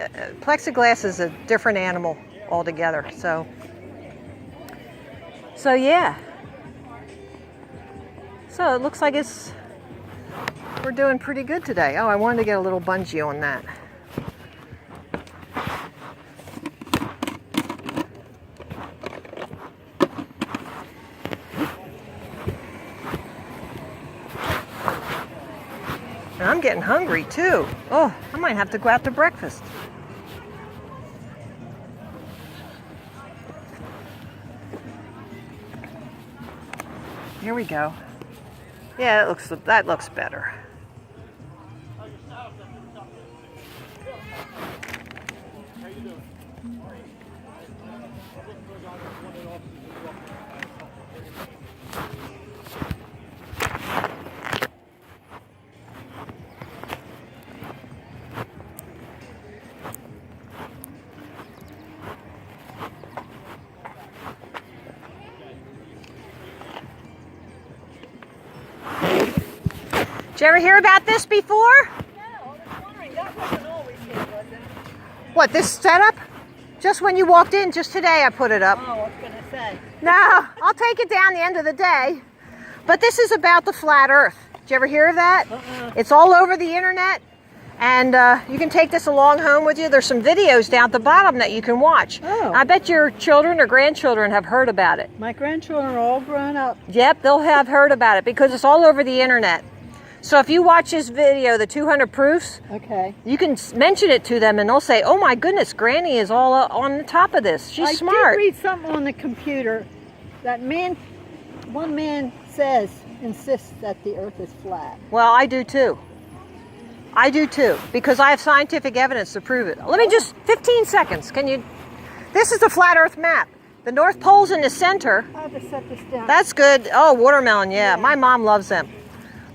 Plexiglass is a different animal altogether. So yeah. So it looks like we're doing pretty good today. Oh, I wanted to get a little bungee on that. And I'm getting hungry too. Oh, I might have to go out to breakfast. Here we go. Yeah, that looks better. Did you ever hear about this before? No, I was wondering. That wasn't always here, was it? What, this setup? Just when you walked in, just today I put it up. Oh, I was going to say. No, I'll take it down the end of the day. But this is about the flat earth. Did you ever hear of that? It's all over the internet. And you can take this along home with you. There's some videos down at the bottom that you can watch. Oh. I bet your children or grandchildren have heard about it. My grandchildren are all grown up. Yep, they'll have heard about it because it's all over the internet. So if you watch this video, the 200 proofs, Okay. you can mention it to them and they'll say, oh my goodness, Granny is all on the top of this. She's smart. I did read something on the computer that one man insists that the earth is flat. Well, I do too. I do too, because I have scientific evidence to prove it. Let me just, 15 seconds. This is the flat earth map. The North Pole's in the center. I'll just set this down. That's good. Oh, watermelon, yeah. My mom loves them.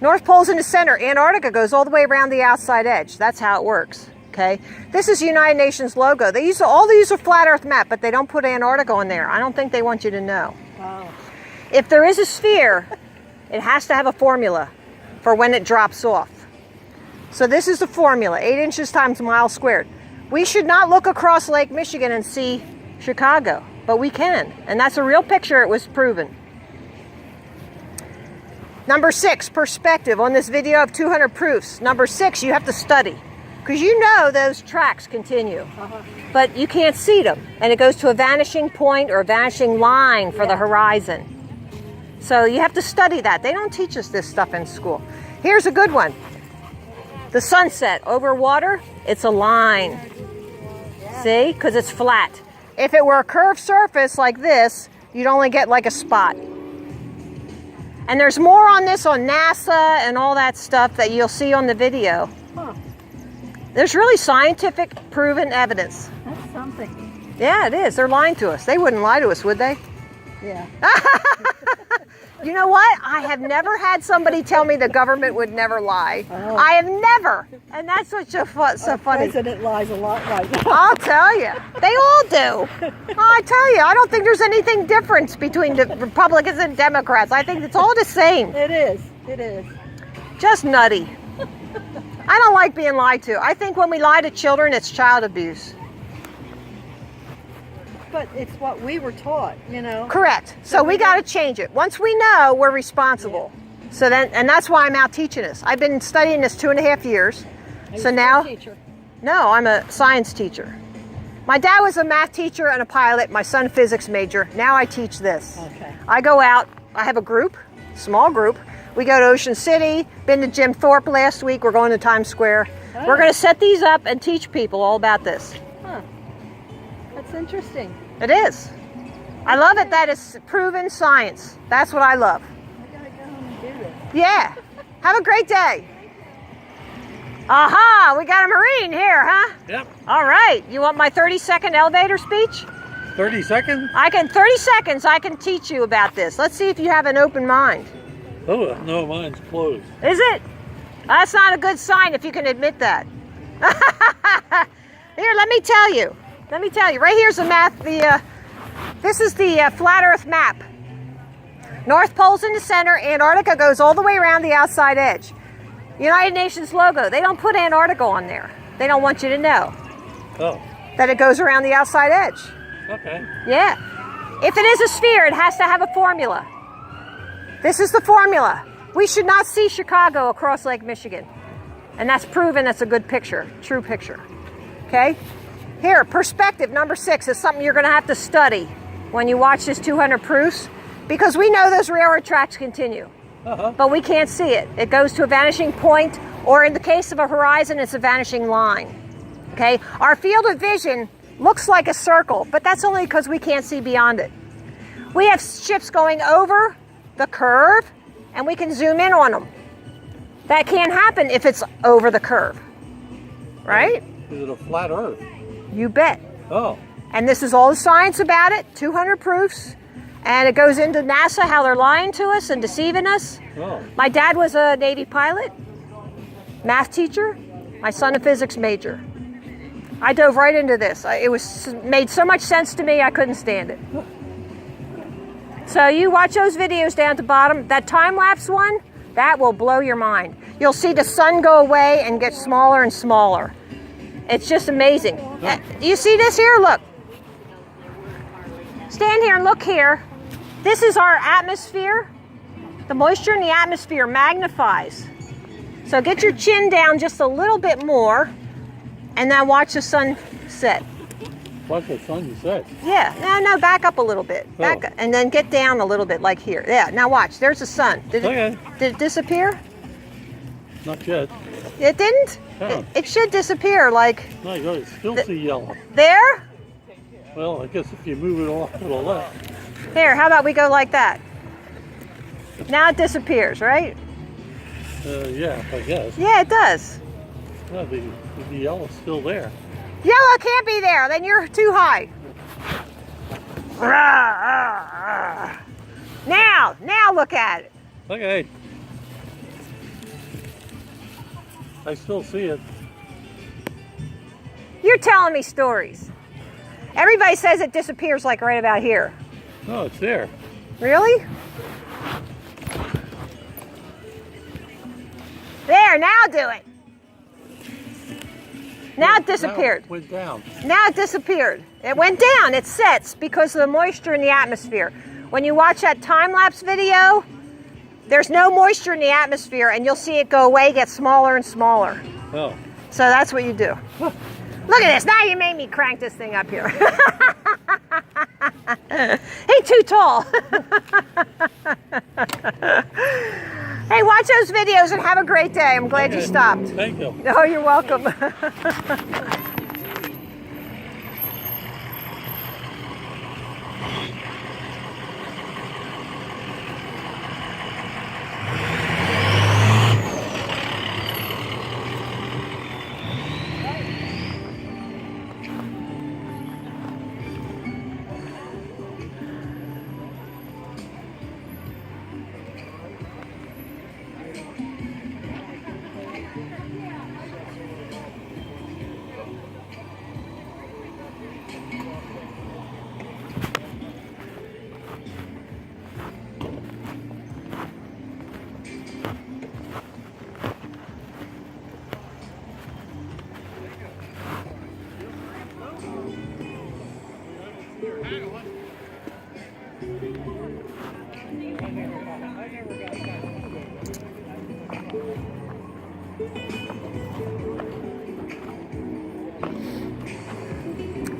North Pole's in the center. Antarctica goes all the way around the outside edge. That's how it works, okay? This is the United Nations logo. They use a flat earth map, but they don't put Antarctica on there. I don't think they want you to know. Wow. If there is a sphere, it has to have a formula for when it drops off. So this is the formula, 8 inches times mile squared. We should not look across Lake Michigan and see Chicago, but we can. And that's a real picture. It was proven. Number 6, perspective on this video of 200 proofs. Number 6, you have to study. Because you know those tracks continue, but you can't see them. And it goes to a vanishing point or a vanishing line for the horizon. So you have to study that. They don't teach us this stuff in school. Here's a good one. The sunset over water, it's a line. See? Because it's flat. If it were a curved surface like this, you'd only get like a spot. And there's more on this on NASA and all that stuff that you'll see on the video. Huh. There's really scientific proven evidence. That's something. Yeah, it is. They're lying to us. They wouldn't lie to us, would they? Yeah. You know what? I have never had somebody tell me the government would never lie. Oh. I have never. And that's what's so funny. The president lies a lot right now. I'll tell you. They all do. I tell you, I don't think there's anything different between the Republicans and Democrats. I think it's all the same. It is. It is. Just nutty. I don't like being lied to. I think when we lie to children, it's child abuse. But it's what we were taught, you know. Correct. So we got to change it. Once we know, we're responsible. Yeah. So then, and that's why I'm out teaching this. I've been studying this 2.5 years. So now, teacher. No, I'm a science teacher. My dad was a math teacher and a pilot. My son, physics major. Now I teach this. Okay. I go out. I have a group, small group. We go to Ocean City. Been to Jim Thorpe last week. We're going to Times Square. Oh. We're going to set these up and teach people all about this. Huh. That's interesting. It is. I love it that it's proven science. That's what I love. I gotta go home and do this. Yeah. Have a great day. Aha, we got a Marine here, huh? Yep. All right. You want my 30-second elevator speech? 30 seconds? 30 seconds, I can teach you about this. Let's see if you have an open mind. Oh, no, mine's closed. Is it? That's not a good sign if you can admit that. Here, let me tell you. Right here's the map. This is the flat Earth map. North Pole's in the center. Antarctica goes all the way around the outside edge. United Nations logo. They don't put Antarctica on there. They don't want you to know. Oh, that it goes around the outside edge. okay. Yeah. If it is a sphere, it has to have a formula. This is the formula. We should not see Chicago across Lake Michigan. And that's proven it's a good picture, true picture. Okay? Here, perspective number 6 is something you're going to have to study when you watch this 200 proofs, because we know those railroad tracks continue, but we can't see it. It goes to a vanishing point, or in the case of a horizon, it's a vanishing line. Okay? Our field of vision looks like a circle, but that's only because we can't see beyond it. We have ships going over the curve, and we can zoom in on them. That can't happen if it's over the curve, right? Is it a flat Earth? You bet. Oh. And this is all the science about it, 200 proofs. And it goes into NASA, how they're lying to us and deceiving us. Oh. My dad was a Navy pilot, math teacher, my son a physics major. I dove right into this. It made so much sense to me, I couldn't stand it. So you watch those videos down at the bottom. That time-lapse one, that will blow your mind. You'll see the sun go away and get smaller and smaller. It's just amazing. You see this here? Look. Stand here and look here. This is our atmosphere. The moisture in the atmosphere magnifies. So get your chin down just a little bit more, and then watch the sun set. Watch the sun set. Yeah, no, back up a little bit. Back up, and then get down a little bit like here. Yeah, now watch, there's the sun. Did it disappear? Not yet. It didn't? Yeah. It should disappear, like... No, you still see yellow. There? Well, I guess if you move it off to the left. Here, how about we go like that? Now it disappears, right? Yeah, I guess. Yeah, it does. No, the yellow's still there. Yellow can't be there, then you're too high. Now look at it. Okay. I still see it. You're telling me stories. Everybody says it disappears like right about here. No, it's there. Really? There, now do it. Now it disappeared. Now it went down. Now it disappeared. It went down. It sets because of the moisture in the atmosphere. When you watch that time-lapse video, there's no moisture in the atmosphere, and you'll see it go away, get smaller and smaller. Oh. So that's what you do. Look at this. Now you made me crank this thing up here. He's too tall. Hey, watch those videos and have a great day. I'm glad you stopped. Thank you. Oh, you're welcome.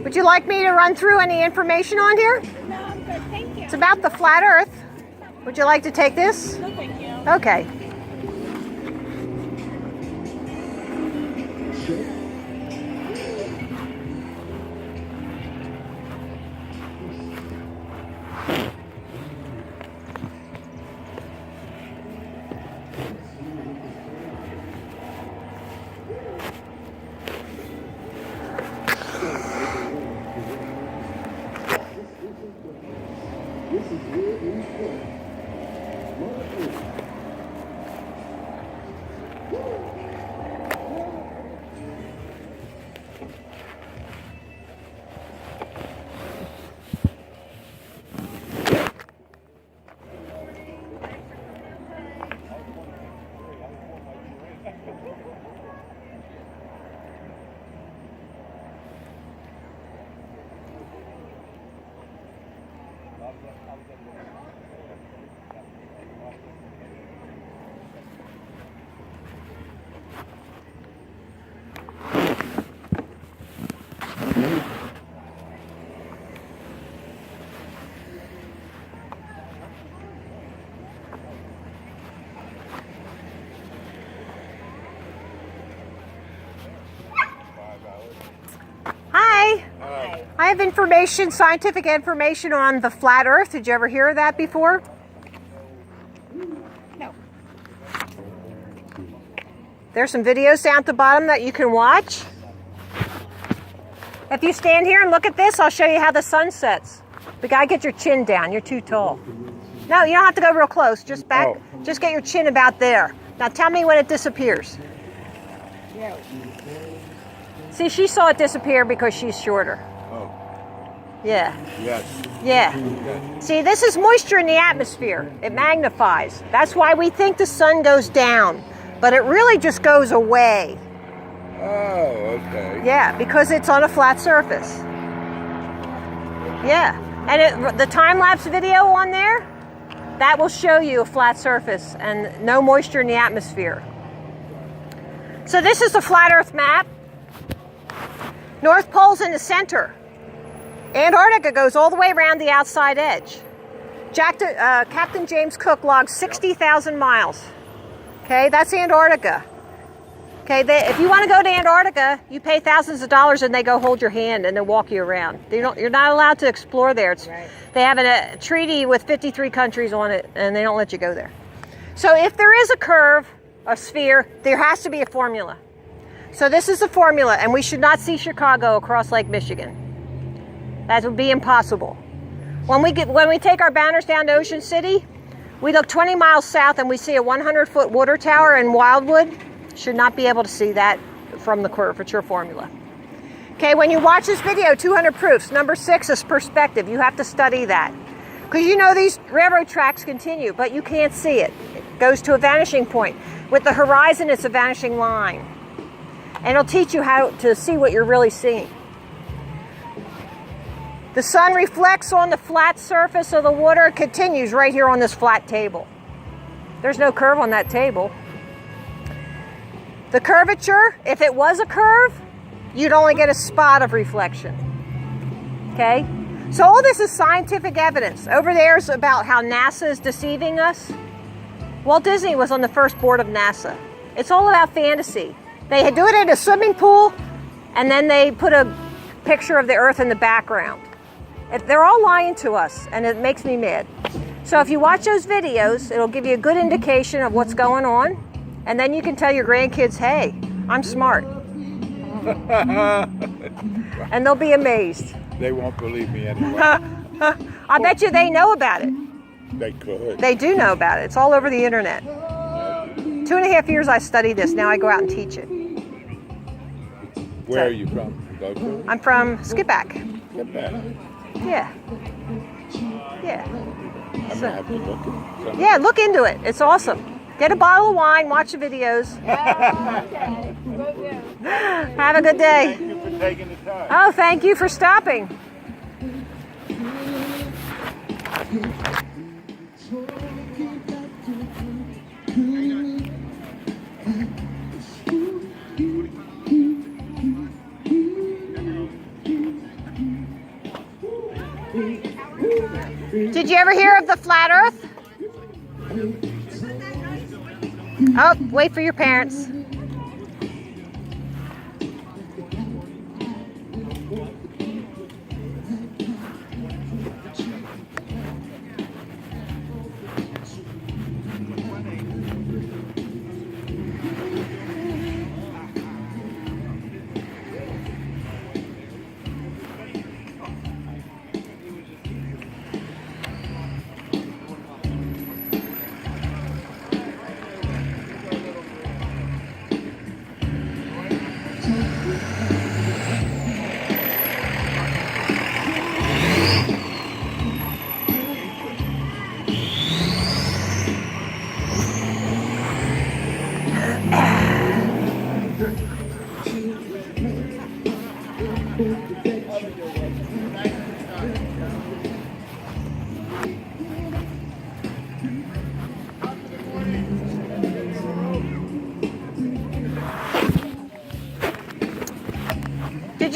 Would you like me to run through any information on here? No, I'm good. Thank you. It's about the flat Earth. Would you like to take this? No, thank you. Okay. Hi. I have information, scientific information on the flat Earth. Did you ever hear of that before? No. There's some videos down at the bottom that you can watch. If you stand here and look at this, I'll show you how the sun sets. But gotta get your chin down. You're too tall. No, you don't have to go real close. Just back. Oh. Just get your chin about there. Now tell me when it disappears. Yeah. See, she saw it disappear because she's shorter. Oh, Yeah. yes. Yeah. Yes. See, this is moisture in the atmosphere. It magnifies. That's why we think the sun goes down, but it really just goes away. Oh, okay. Yeah, because it's on a flat surface. Yeah. And the time-lapse video on there, that will show you a flat surface and no moisture in the atmosphere. So this is the flat Earth map. North Pole's in the center. Antarctica goes all the way around the outside edge. Captain James Cook logged 60,000 miles. Okay, that's Antarctica. Okay, if you want to go to Antarctica, you pay thousands of dollars and they go hold your hand and they walk you around. You're not allowed to explore there. Right. They have a treaty with 53 countries on it and they don't let you go there. So if there is a curve, a sphere, there has to be a formula. So this is the formula, and we should not see Chicago across Lake Michigan. That would be impossible. When we take our banners down to Ocean City, we look 20 miles south and we see a 100-foot water tower in Wildwood. Should not be able to see that from the curvature formula. Okay, when you watch this video, 200 proofs. Number 6 is perspective. You have to study that. Because you know these railroad tracks continue, but you can't see it. It goes to a vanishing point. With the horizon, it's a vanishing line. And it'll teach you how to see what you're really seeing. The sun reflects on the flat surface of the water. It continues right here on this flat table. There's no curve on that table. The curvature, if it was a curve, you'd only get a spot of reflection. Okay? So all this is scientific evidence. Over there is about how NASA is deceiving us. Walt Disney was on the first board of NASA. It's all about fantasy. They do it in a swimming pool, and then they put a picture of the Earth in the background. They're all lying to us, and it makes me mad. So if you watch those videos, it'll give you a good indication of what's going on, and then you can tell your grandkids, hey, I'm smart. And they'll be amazed. They won't believe me anyway. I bet you they know about it. They could. They do know about it. It's all over the internet. 2.5 years I studied this. Now I go out and teach it. Where are you from? Local? I'm from Skippack. Get back. Yeah. Yeah. I'm gonna have to look at some. Yeah, look into it. It's awesome. Get a bottle of wine, watch the videos. Okay. Will do. Have a good day. Thank you for taking the time. Oh, thank you for stopping. Did you ever hear of the flat Earth? Oh, wait for your parents.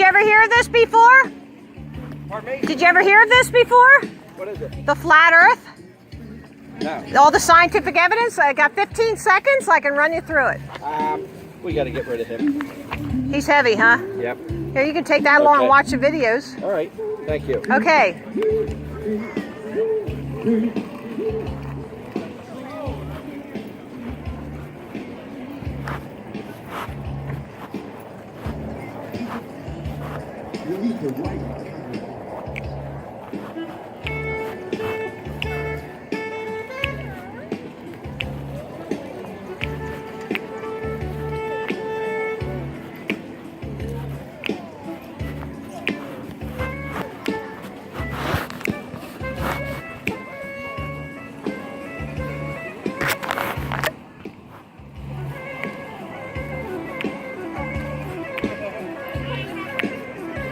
you ever hear of this before? Pardon me? Did you ever hear of this before? What is it? The flat earth? No. All the scientific evidence? I got 15 seconds, I can run you through it. We got to get rid of him. He's heavy, huh? Yep. Here, you can take that along and Okay. watch the videos. All right. Thank you. Okay.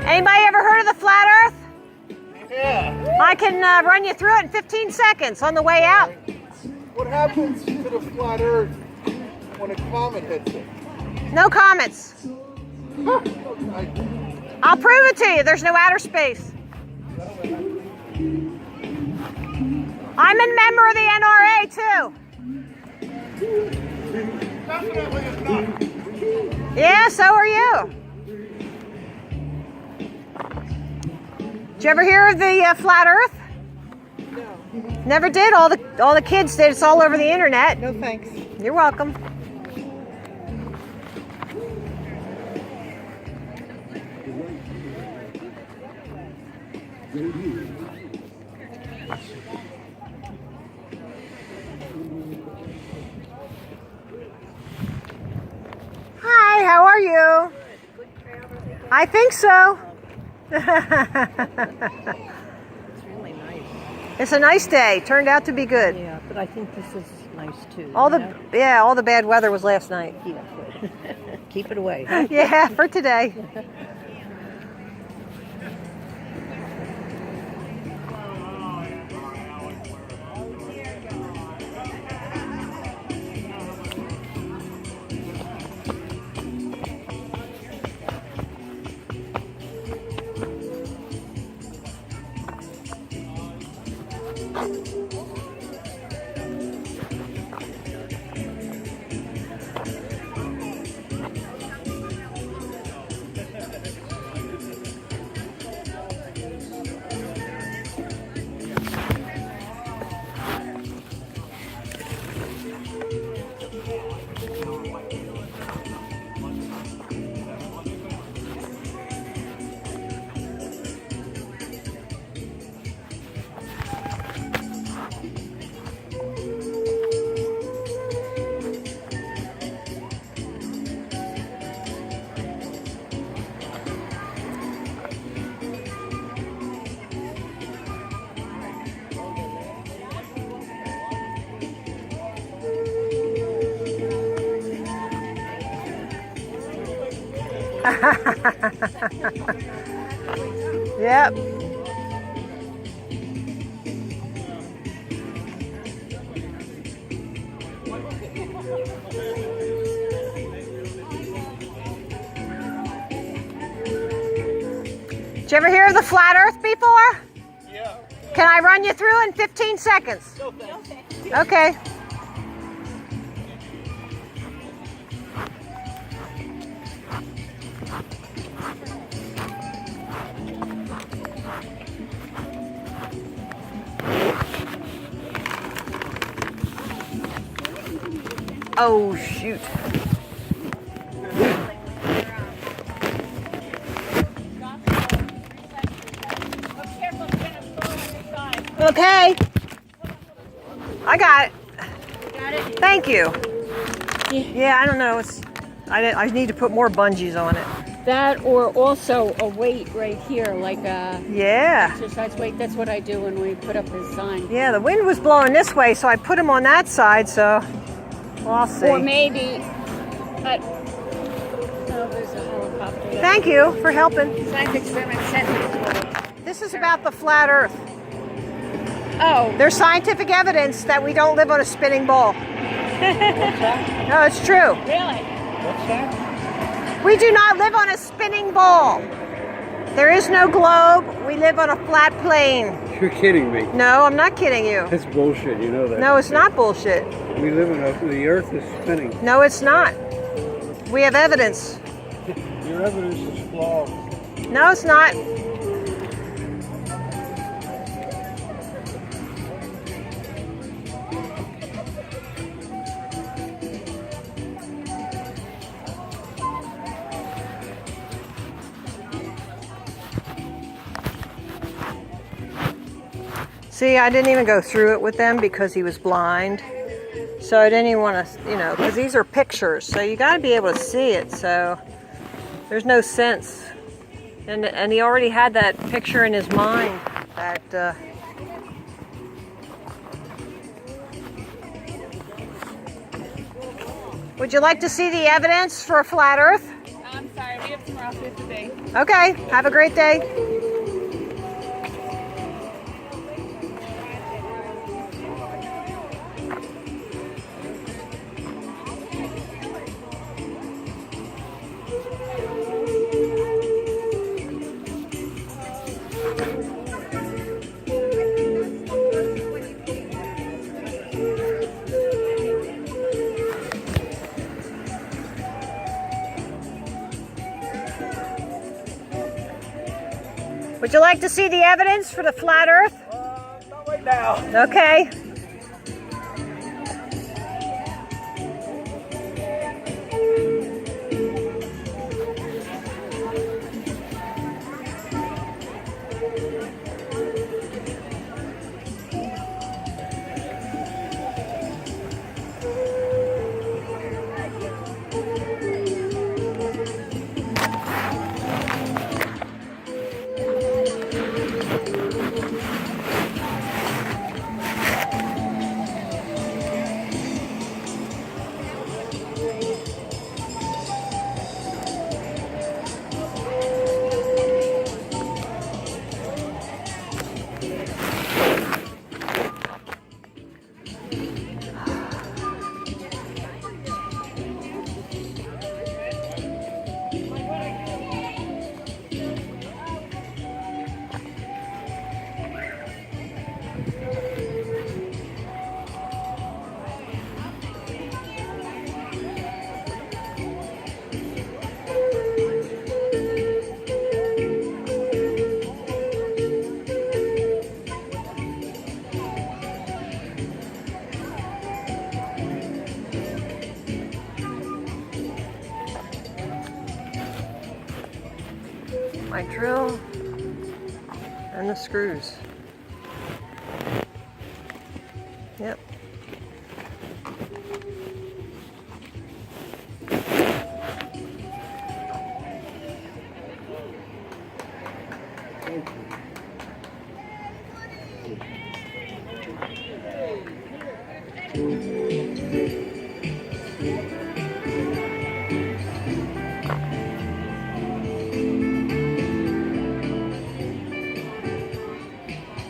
Anybody ever heard of the flat earth? Yeah. I can run you through it in 15 seconds on the way out. What happens to the flat Earth when a comet hits it? No comments. Okay. I'll prove it to you. There's no outer space. I'm a member of the NRA too. Definitely it's not. Yeah, so are you. Did you ever hear of the flat Earth? No. Never did. All the kids did. It's all over the internet. No thanks. You're welcome. Hi, how are you? I think so. It's really nice. It's a nice day. Turned out to be good. Yeah, but I think this is nice too. All you the know? all the bad weather was last night. Yeah, good. Keep it away. Yeah, for today. Yep. Did you ever hear of the flat Earth before? Yeah. Can I run you through in 15 seconds? Okay. Oh, shoot. Okay. I got it. Got it? Thank you. Yeah, I don't know. I need to put more bungees on it. That or also a weight right here, like a Yeah. exercise weight. That's what I do when we put up a sign. Yeah, the wind was blowing this way, so I put them on that side, so we'll see. Or maybe, oh, there's a helicopter there. Thank you for helping. Science Experiment Center. This is about the flat Earth. Oh, There's scientific evidence that we don't live on a spinning ball. No, it's true. really? What's that? We do not live on a spinning ball. is no globe. We live on a flat plane. You're kidding me. No, I'm not kidding you. That's bullshit, you know that. No, it's not bullshit. We live in the earth is spinning. No, it's not. We have evidence. Your evidence is flawed. No, it's not. See, I didn't even go through it with them because he was blind. So I didn't even want to, you know, because these are pictures. So you got to be able to see it. So there's no sense. And he already had that picture in his mind that would you like to see the evidence for a flat earth? I'm sorry, we have somewhere else we have to be. Okay, have a great day. Would you like to see the evidence for the flat earth? Not right now. Okay. My drill and the screws. Yep.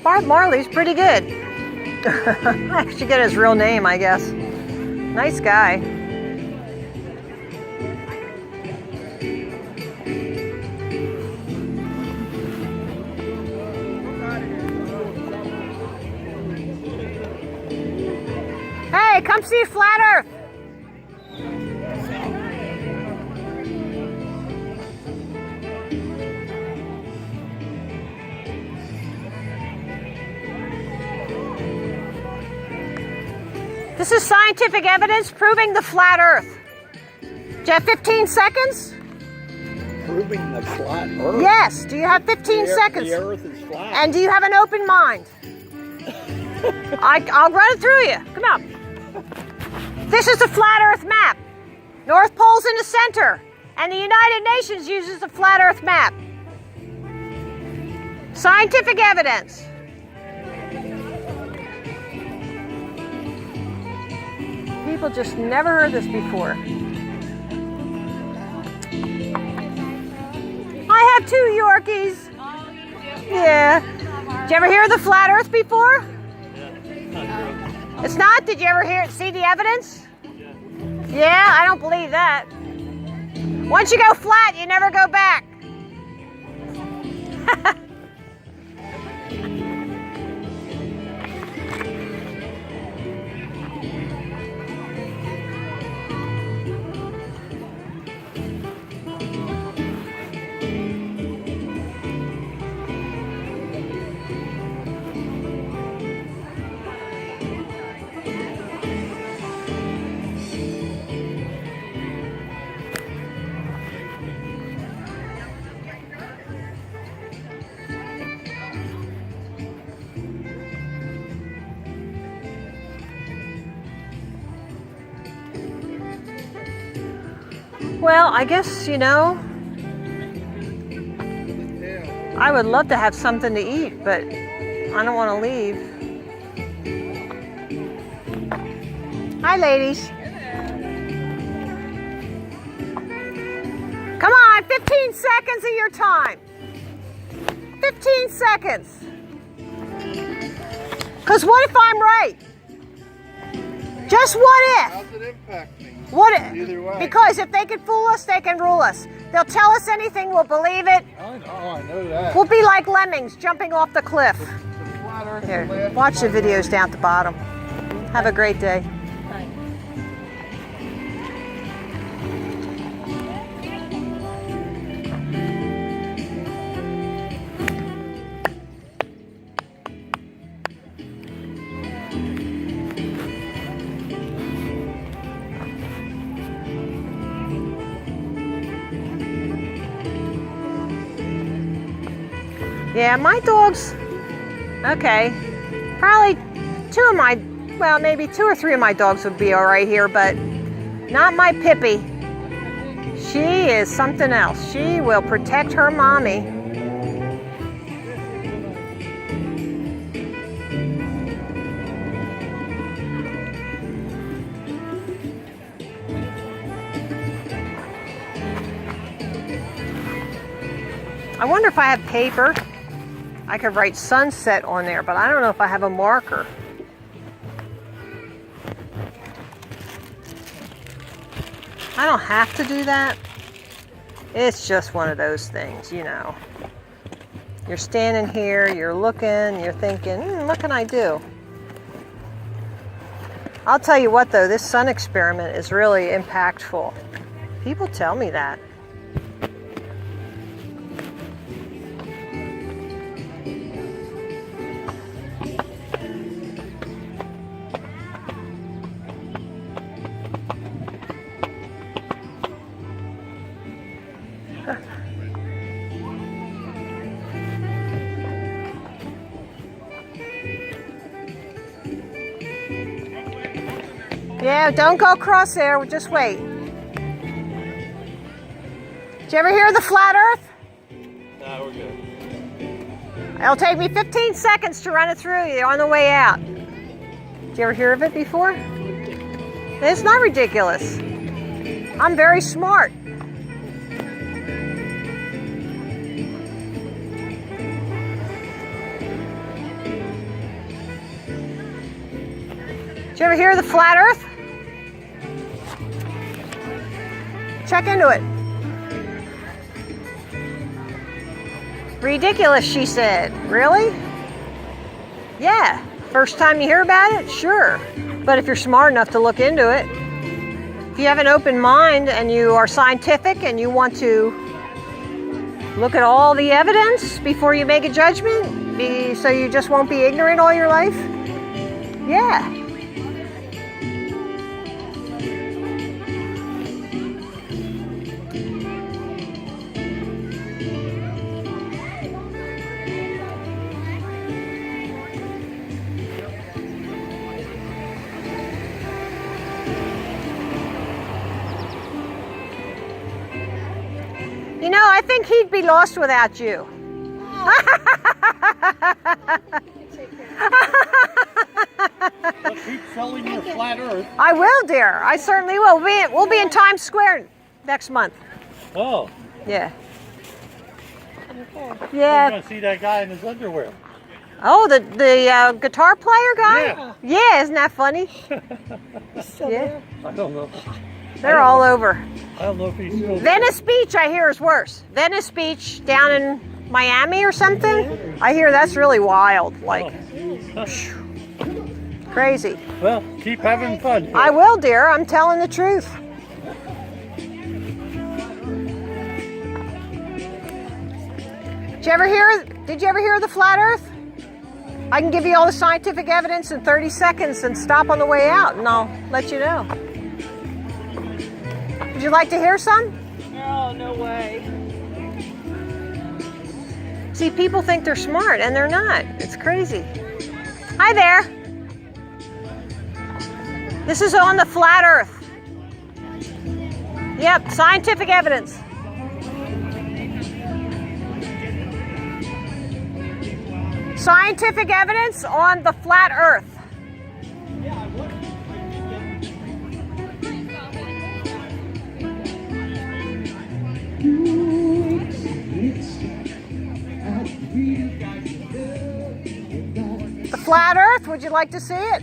Bob Marley's pretty good. I should get his real name, I guess. Nice guy. Hey, come see Flat Earth. This is scientific evidence proving the flat Earth. Do you have 15 seconds? Proving the flat Earth? Yes. Do you have 15 seconds? The Earth is flat. And do you have an open mind? I'll run it through you. Come on. This is the flat Earth map. North Pole's in the center. And the United Nations uses the flat Earth map. Scientific evidence. People just never heard this before. I have 2 Yorkies. Yeah. Did you ever hear of the flat Earth before? It's not? Did you ever see the evidence? Yeah, I don't believe that. Once you go flat, you never go back. Well, I guess, you know, I would love to have something to eat, but I don't want to leave. Hi, ladies. Come on, 15 seconds of your time. 15 seconds. Because what if I'm right? Just what if? How's it impact me? What Either way. Because if they can fool us, they can rule us. They'll tell us anything, we'll believe it. I know that. We'll be like lemmings jumping off the cliff. The flat earth Here, will last watch the forever. videos down at the bottom. Have a great day. Yeah, my dogs, okay, probably maybe 2 or 3 of my dogs would be all right here, but not my Pippi. She is something else. She will protect her mommy. I wonder if I have paper. I could write sunset on there, but I don't know if I have a marker. I don't have to do that. It's just one of those things, you know. You're standing here, you're looking, you're thinking, what can I do? I'll tell you what though, this sun experiment is really impactful. People tell me that. Yeah, don't go across there. Just wait. Did you ever hear of the flat earth? Nah, we're good. It'll take me 15 seconds to run it through you on the way out. Did you ever hear of it before? It's not ridiculous. I'm very smart. Did you ever hear of the flat earth? Check into it. Ridiculous, she said. Really? Yeah. First time you hear about it? Sure. But if you're smart enough to look into it, if you have an open mind and you are scientific and you want to look at all the evidence before you make a judgment, so you just won't be ignorant all your life, yeah. You know, I think he'd be lost without you. Well, keep selling your flat earth. I will, dear. I certainly will. We'll be in Times Square next month. Oh, Yeah. we're Yeah. gonna see that guy in his underwear. Oh, the guitar player guy? Yeah. Yeah, isn't that funny? Still Yeah. there? I don't know. They're all over. I don't know if he's still. Venice Beach, I hear, is worse. Venice Beach down in Miami or something? I hear that's really wild. Like, crazy. Well, keep having fun. I will, dear. I'm telling the truth. Did you ever hear of the flat earth? I can give you all the scientific evidence in 30 seconds and stop on the way out, and I'll let you know. Would you like to hear some? Oh, no way. See, people think they're smart, and they're not. It's crazy. Hi there. This is on the flat earth. Yep, scientific evidence. Scientific evidence on the flat earth. The flat earth, would you like to see it?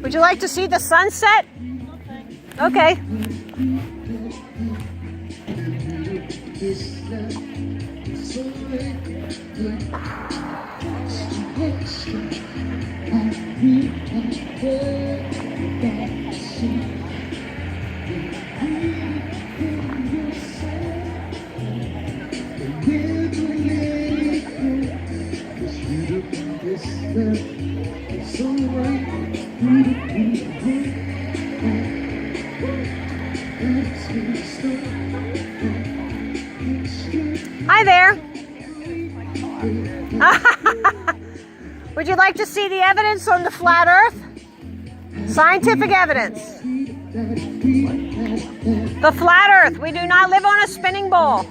Would you like to see the sunset? Okay. Hi there. Would you like to see the evidence on the flat earth? Scientific evidence. The flat earth. We do not live on a spinning ball.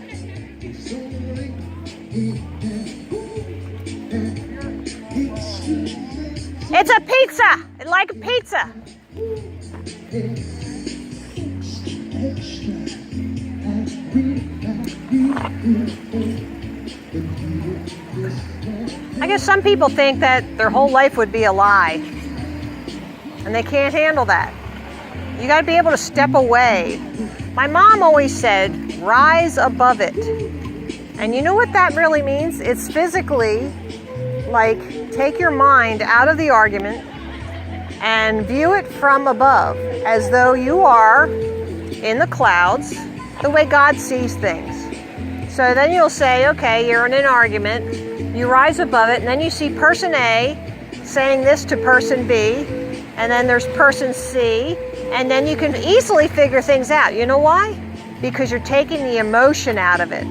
It's a pizza. It's like a pizza. I guess some people think that their whole life would be a lie, and they can't handle that. You got to be able to step away. My mom always said, rise above it. And you know what that really means? It's physically like take your mind out of the argument and view it from above, as though you are in the clouds, the way God sees things. So then you'll say, okay, you're in an argument, you rise above it, and then you see person A saying this to person B, and then there's person C, and then you can easily figure things out. You know why? Because you're taking the emotion out of it.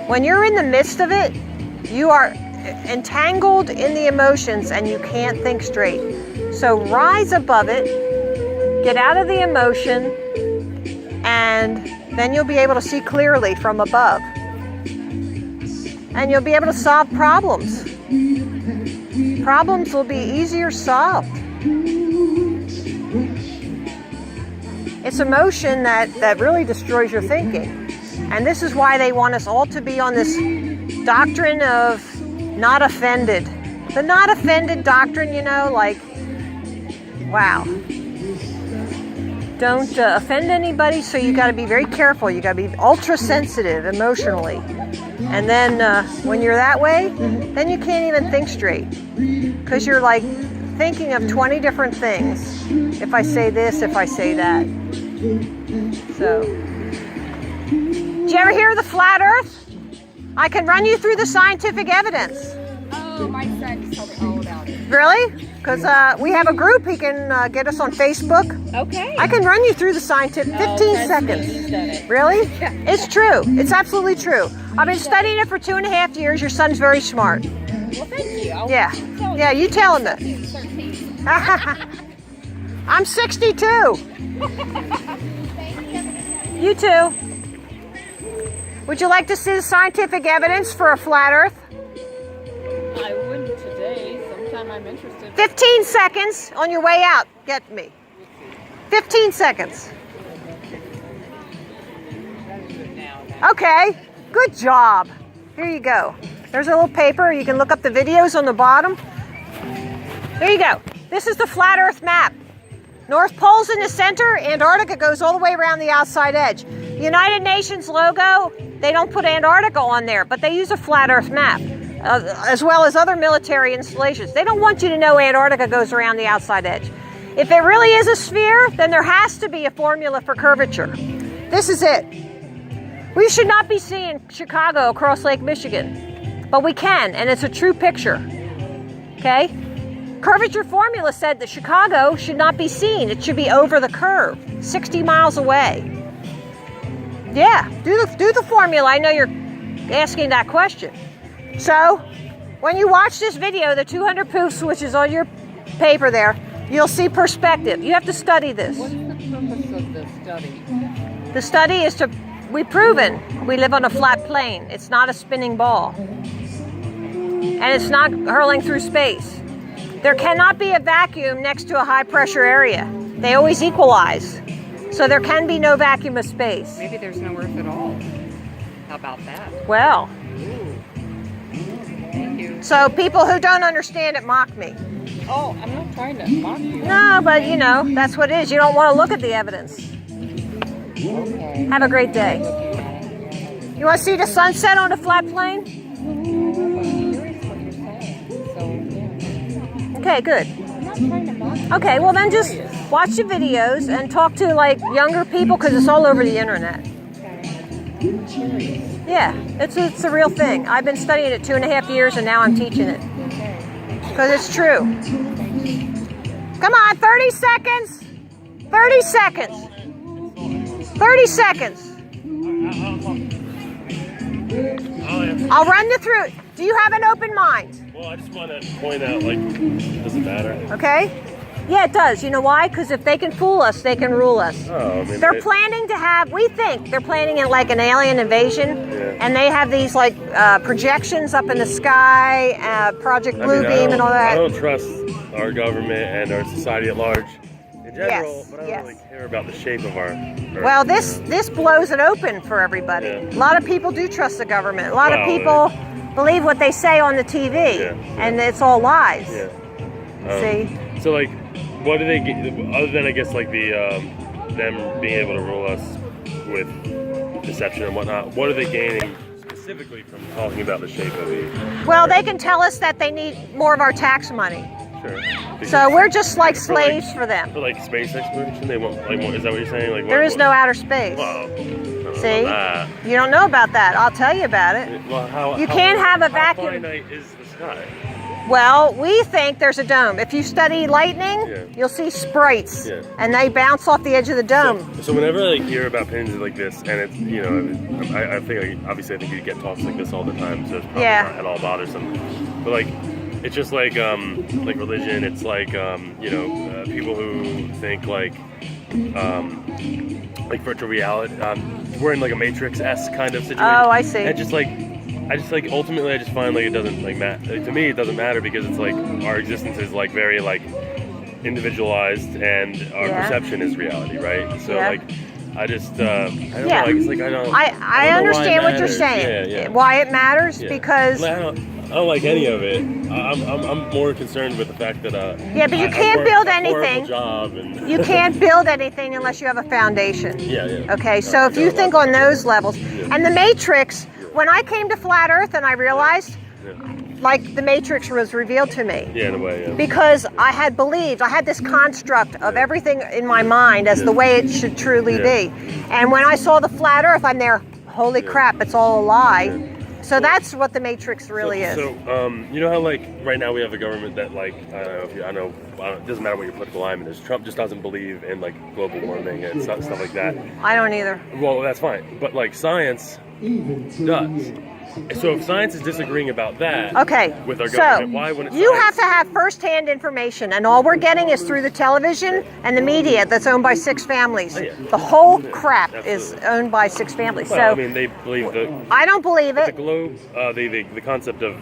When you're in the midst of it, you are entangled in the emotions and you can't think straight. So rise above it, get out of the emotion, and then you'll be able to see clearly from above. And you'll be able to solve problems. Problems will be easier solved. It's emotion that really destroys your thinking. And this is why they want us all to be on this doctrine of not offended. The not offended doctrine, you know, like, wow. Don't offend anybody, so you got to be very careful. You got to be ultra sensitive emotionally. And then when you're that way, then you can't even think straight. Because you're like thinking of 20 different things. If I say this, if I say that. So, did you ever hear of the flat earth? I can run you through the scientific evidence. Oh, my son told me all about it. Really? Because we have a group. He can get us on Facebook. Okay. I can run you through the scientific 15 seconds. Really? It's true. It's absolutely true. I've been studying it for 2.5 years. Your son's very smart. Well, thank you. Yeah, you tell him that. 13. I'm 62. You too. Would you like to see the scientific evidence for a flat earth? I wouldn't today. Sometime I'm interested. 15 seconds on your way out. Get me. 15 seconds. Okay. Good job. Here you go. There's a little paper. You can look up the videos on the bottom. There you go. This is the flat Earth map. North Pole's in the center, Antarctica goes all the way around the outside edge. The United Nations logo, they don't put Antarctica on there, but they use a flat Earth map, as well as other military installations. They don't want you to know Antarctica goes around the outside edge. If it really is a sphere, then there has to be a formula for curvature. This is it. We should not be seeing Chicago across Lake Michigan, but we can, and it's a true picture, okay? Curvature formula said that Chicago should not be seen. It should be over the curve, 60 miles away. Yeah, do the formula. I know you're asking that question. So, when you watch this video, the 200 proofs, which is on your paper there, you'll see perspective. You have to study this. What's the purpose of the study? The study is to, we've proven we live on a flat plane. It's not a spinning ball. And it's not hurling through space. There cannot be a vacuum next to a high pressure area. They always equalize. So there can be no vacuum of space. Maybe there's no Earth at all. How about that? Well, Thank you. so people who don't understand it mock me. Oh, I'm not trying to mock you. No, but you know, that's what it is. You don't want to look at the evidence. Okay. Have a great day. You want to see the sunset on a flat plane? I'm curious what you're saying. So, Okay, good. I'm not trying to mock you. Okay, well then just watch the videos and talk to like younger people because it's all over the internet. I'm curious. Yeah, it's a real thing. I've been studying it 2.5 years and now I'm teaching it. Because it's true. Come on, 30 seconds. 30 seconds. 30 seconds. I'll run you through it. Do you have an open mind? Well, I just want to point out, like, it doesn't matter. Okay? Yeah, it does. You know why? Because if they can fool us, they can rule us. Oh, I mean, They're planning to have, we think they're planning in like an alien invasion, and they have these like projections up in the sky, Project Bluebeam and all I that. don't trust our government and our society at large in general, Yes, but I don't yes. really care about the shape of our Earth. Well, this blows it open for everybody. Yeah. A lot of people do trust the government. A lot of Well, people believe what they say on the TV, Yeah. and it's all lies. Yeah. See? So, like, what do they get, other than, I guess, like, the them being able to rule us with deception and whatnot, what are they gaining specifically from talking about the shape of the Well, they can tell us that they need more of our tax money. Sure. So we're just like For, like- slaves for them. For, like, space exploration, they want, like, what, is that what you're saying? Like, There is no outer space. Well, I don't know See? about that. You don't know about that. I'll tell you about it. Well, You can't have a how vacuum. finite is the sky? Well, we think there's a dome. If you study lightning, Yeah. you'll see sprites, Yeah. and they bounce off the edge of the dome. So whenever I hear about pins like this, and it's, you know, I think, obviously I think you get talks like this all the time, so it's probably Yeah. not at all bothersome. But like, it's just like religion, it's like, you know, people who think like virtual reality, we're in like a Matrix-esque kind of situation. Oh, I see. And I just like ultimately I just find like it doesn't like matter. To me it doesn't matter because it's like our existence is like very like individualized and our Yeah. perception is reality, right? So Yeah. like I just I don't Yeah. know, it's like I I don't know why understand it what you're matters. saying. Yeah, yeah. Why it matters? Yeah. Because Like, I don't like any of it. I'm more concerned with the fact that Yeah, but you I can't work build a horrible anything. job and you can't build anything unless you have a foundation. yeah. Okay, so if you think on those levels, and the Matrix, when I came to Flat Earth and I realized, like the Matrix was revealed to me. Yeah, in a way, yeah. Because I had believed, I had this construct of everything in my mind as the way it should truly Yeah. be. And when I saw the flat Earth, I'm there, holy crap, it's all a lie. So that's what the Matrix really is. So, you know how like right now we have a government that like I don't know if you, I don't, it doesn't matter what your political alignment is. Trump just doesn't believe in like global warming and stuff like that. I don't either. Well, that's fine, but like science does. So if science is disagreeing about that, Okay, with our so government, why wouldn't you science- have to have first-hand information, and all we're getting is through the television and the media that's owned by 6 families. Oh, yeah. The whole crap is Absolutely. owned by 6 families. Well, I So mean, they believe I don't believe the it. globe, the concept of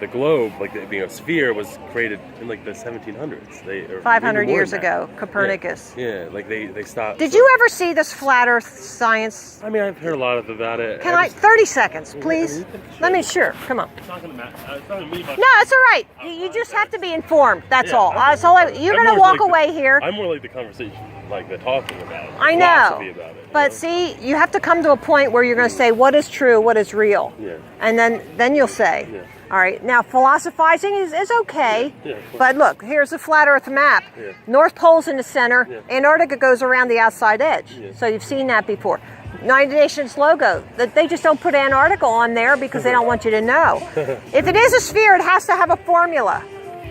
the globe, like it being a sphere, was created in like the 1700s. Or 500 maybe more years than that. ago, Copernicus. Yeah, like they stopped. Did you ever see this flat Earth science? I mean, I've heard a lot about it. Can I 30 seconds, please? Let me, sure, come on. It's not gonna matter. It's not gonna mean much. No, it's all right. You just have to be informed. That's Yeah, all. That's all. You're I'm going to more walk like away here. I'm more like the conversation, like the talking about it. I philosophy know. About it, But see, you have to come to a point where you're going to say what is true, what is real. Yeah. And then you'll say. Yeah. All right. Now, philosophizing is okay. Yeah. But look, here's a flat Earth map. Yeah. North Pole's in the center. Yeah. Antarctica goes around the outside edge. Yeah. So you've seen that before. United Nations logo, that they just don't put Antarctica on there because they don't want you to know. If it is a sphere, it has to have a formula.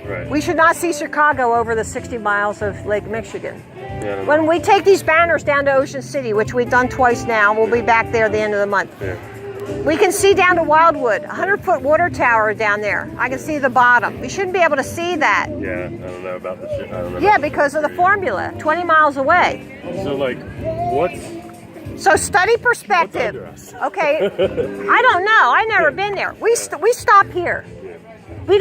Right. We should not see Chicago over the 60 miles of Lake Michigan. Yeah, I don't know. When we take these banners down to Ocean City, which we've done twice now, we'll be back there at the end of the month. Yeah. We can see down to Wildwood, a 100-foot water tower down there. I can see the bottom. We shouldn't be able to see that. Yeah, I don't know about the shit. I don't know. Yeah, because of the formula, 20 miles away. So like, what's So study perspective. What's under us? Okay, I don't know. I've never been there. We stop here. Yeah. We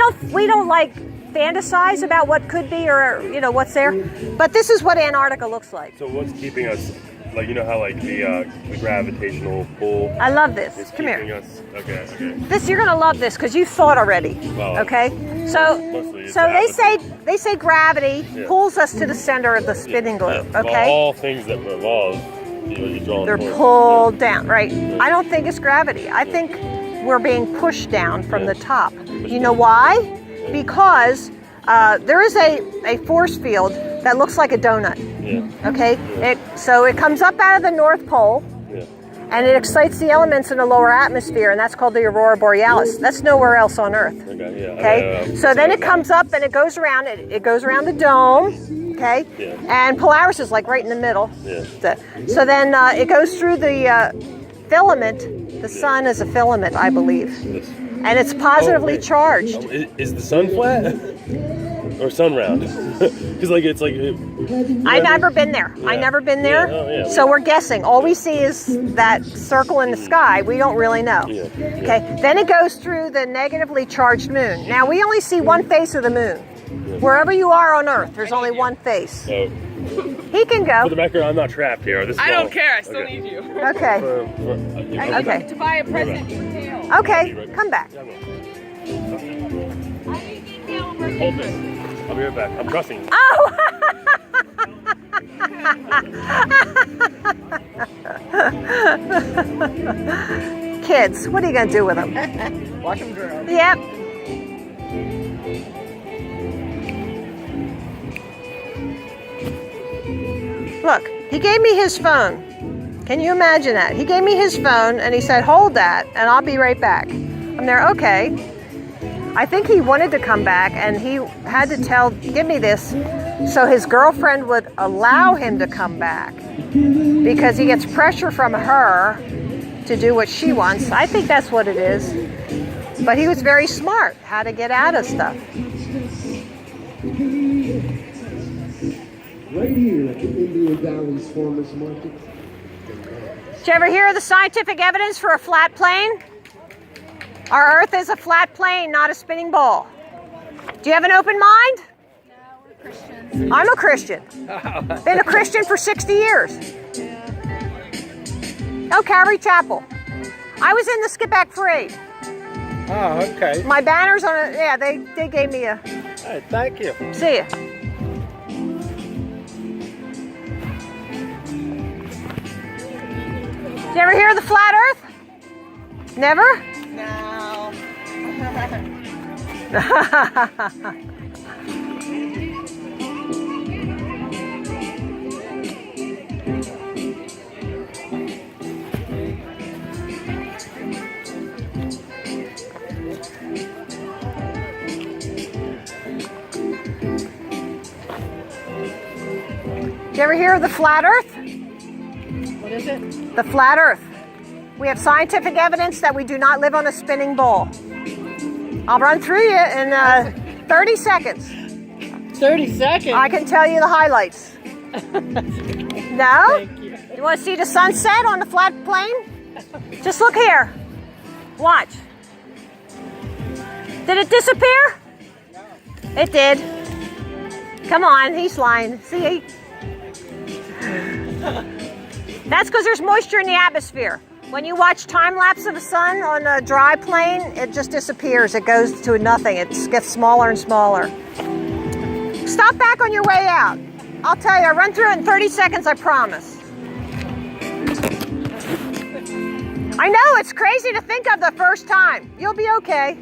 don't like fantasize about what could be or what's there. But this is what Antarctica looks like. So what's keeping us? Like, you know how like the gravitational pull I love this. is Come keeping here. us. Okay. Okay. This you're gonna love this because you've thought already. Well, Okay, mostly so it's they say gravity Yeah. pulls us to the center of the spinning globe. Yeah. Okay, Well, all things that revolve, you draw. they're pulled down. Right. I don't think it's gravity. I think we're being pushed down from the top. You know why? Because there is a force field that looks like a donut. Yeah. Okay, so it comes up out of the North Pole. Yeah. And it excites the elements in the lower atmosphere, and that's called the aurora borealis. That's nowhere else on Earth. Okay. Yeah. Okay, so then it comes up and it goes around. It goes around the dome. Okay, Yeah. and Polaris is like right in the middle. Yeah. So then it goes through the filament. The sun is a filament, I believe, This. and it's positively wait. charged. Oh, is the sun flat or sun round? Because like it's like. I've never been there. Yeah. I've never been there. Yeah, oh, yeah. So we're guessing. All we see is that circle in the sky. We don't really know. Yeah. Okay. Then it goes through the negatively charged moon. Now we only see one face of the moon. Wherever you are on Earth, there's only one face. So He can for the go. record, I'm not trapped here. This is I all- don't care. I still okay. need you. Okay. Okay. To buy a present for Tail. Okay. Come back. Yeah, I will. Hold this. I'll be right back. I'm trusting you. Oh. Kids, what are you gonna do with them? Watch them drown. Yep. Look, he gave me his phone. Can you imagine that? He gave me his phone and he said, hold that and I'll be right back. I'm there, okay. I think he wanted to come back and he had to give me this so his girlfriend would allow him to come back because he gets pressure from her to do what she wants. I think that's what it is. But he was very smart, how to get out of stuff. Right here at the Indian Valley's Farmers Market. Did you ever hear of the scientific evidence for a flat plane? Our Earth is a flat plane, not a spinning ball. Do you have an open mind? No, we're Christians. I'm a Christian. Been a Christian for 60 years. Oh, Calvary Chapel. I was in the Skipback Parade. Oh, okay. My banner's on it. Yeah, they gave me a. Hey, thank you. See ya. Did you ever hear of the flat Earth? Never? No. Did you ever hear of the flat Earth? What is it? The flat Earth. We have scientific evidence that we do not live on a spinning ball. I'll run through you in 30 seconds. 30 seconds. I can tell you the highlights. No? Thank you. You want to see the sunset on the flat plane? Just look here. Watch. Did it disappear? It did. Come on, he's lying. See? That's because there's moisture in the atmosphere. When you watch time lapse of the sun on a dry plane, it just disappears. It goes to nothing. It gets smaller and smaller. Stop back on your way out. I'll tell you, I'll run through it in 30 seconds, I promise. I know, it's crazy to think of the first time. You'll be okay.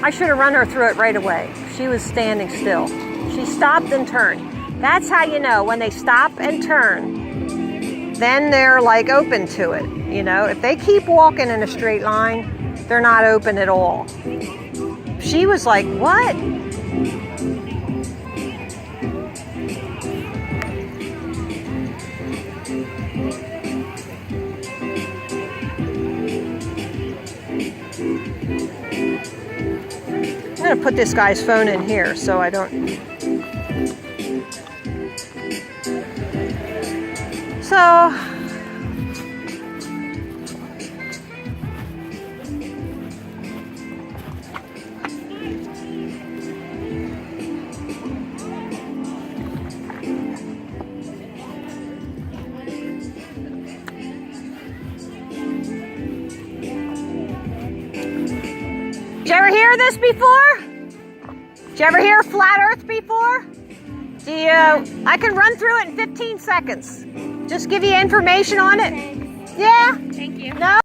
I should have run her through it right away. She was standing still. She stopped and turned. That's how you know when they stop and turn, then they're like open to it. You know, if they keep walking in a straight line, they're not open at all. She was like, what? I'm gonna put this guy's phone in here so I don't. So, did you ever hear this before? Did you ever hear flat Earth before? I can run through it in 15 seconds. Just give you information on it. Thanks. Yeah? Thank you. No?